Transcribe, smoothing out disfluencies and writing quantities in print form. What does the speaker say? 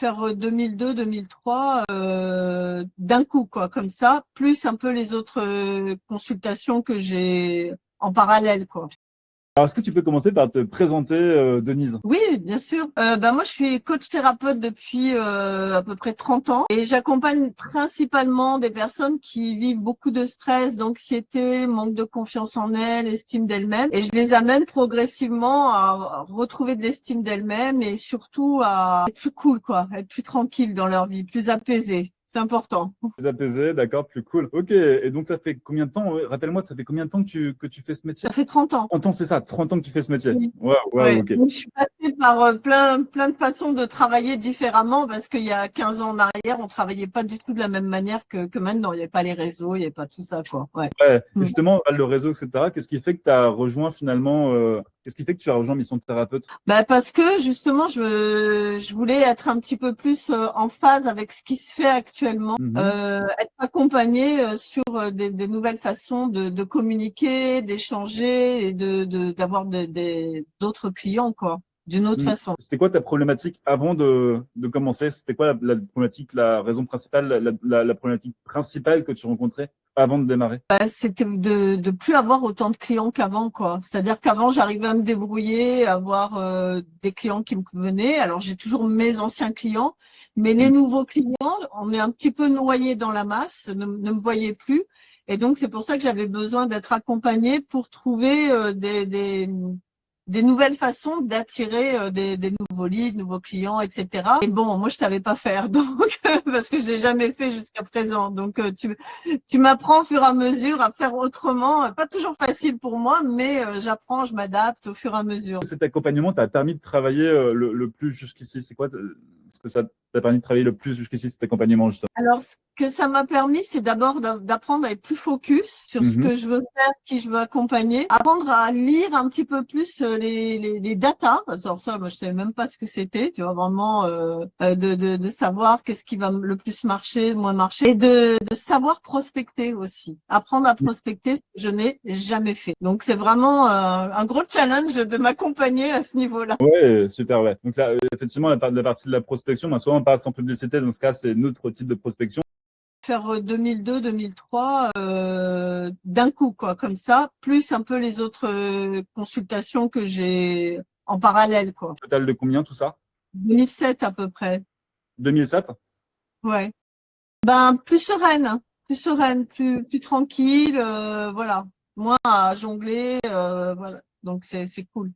faire 2002-2003 d'un coup, quoi, comme ça, plus un peu les autres consultations que j'ai en parallèle, quoi. Alors, est-ce que tu peux commencer par te présenter, Denise? Oui, bien sûr. Moi, je suis coach thérapeute depuis à peu près 30 ans et j'accompagne principalement des personnes qui vivent beaucoup de stress, d'anxiété, manque de confiance en elles, estime d'elles-mêmes, et je les amène progressivement à retrouver de l'estime d'elles-mêmes et surtout à être plus cool, quoi, être plus tranquille dans leur vie, plus apaisée. C'est important. Plus apaisé, d'accord, plus cool. Ok, et donc ça fait combien de temps, rappelle-moi, ça fait combien de temps que tu fais ce métier? Ça fait 30 ans. 30 ans, c'est ça, 30 ans que tu fais ce métier. Oui. Waouh, waouh, Ouais. ok. Donc, je suis passée par plein de façons de travailler différemment parce qu'il y a 15 ans en arrière, on travaillait pas du tout de la même manière que maintenant. Il n'y avait pas les réseaux, il n'y avait pas tout ça, quoi. Ouais. Ouais, et Mm. justement, le réseau, etc., qu'est-ce qui fait que tu as rejoint finalement, qu'est-ce qui fait que tu as rejoint Mission de thérapeute? Parce que justement, je voulais être un petit peu plus en phase avec ce qui se fait actuellement, Mhm. être accompagnée sur des nouvelles façons de communiquer, d'échanger et d'avoir d'autres clients, quoi, d'une autre Mhm. façon. C'était quoi ta problématique avant de commencer? C'était quoi la problématique, la raison principale, la problématique principale que tu rencontrais avant de démarrer? C'était de plus avoir autant de clients qu'avant, quoi. C'est-à-dire qu'avant, j'arrivais à me débrouiller, à avoir des clients qui me venaient. Alors, j'ai toujours mes anciens clients, mais les Mhm. nouveaux clients, on est un petit peu noyé dans la masse, ne me voyaient plus. Et donc, c'est pour ça que j'avais besoin d'être accompagnée pour trouver des nouvelles façons d'attirer des nouveaux leads, nouveaux clients, etc. Et bon, moi, je savais pas faire, donc parce que je l'ai jamais fait jusqu'à présent. Donc, tu m'apprends au fur et à mesure à faire autrement. Pas toujours facile pour moi, mais j'apprends, je m'adapte au fur et à mesure. Cet accompagnement t'a permis de travailler le plus jusqu'ici? C'est quoi ce que ça t'a permis de travailler le plus jusqu'ici, cet accompagnement, justement? Alors, ce que ça m'a permis, c'est d'abord d'apprendre à être plus focus sur ce Mhm. que je veux faire, qui je veux accompagner, apprendre à lire un petit peu plus les datas. Alors ça, moi, je savais même pas ce que c'était, tu vois, vraiment de savoir qu'est-ce qui va le plus marcher, le moins marcher, et de savoir prospecter aussi. Apprendre à prospecter, ce que je n'ai jamais fait. Donc, c'est vraiment un gros challenge de m'accompagner à ce niveau-là. Ouais, super, ouais. Donc là, effectivement, la partie de la prospection, bah, souvent on passe en publicité, dans ce cas, c'est notre type de prospection. Faire 2002-2003 d'un coup, quoi, comme ça, plus un peu les autres consultations que j'ai en parallèle, quoi. Total de combien, tout ça? 2007 à peu près. 2007? Ouais. Plus sereine, plus tranquille, voilà. Moins à jongler, voilà. Donc c'est cool.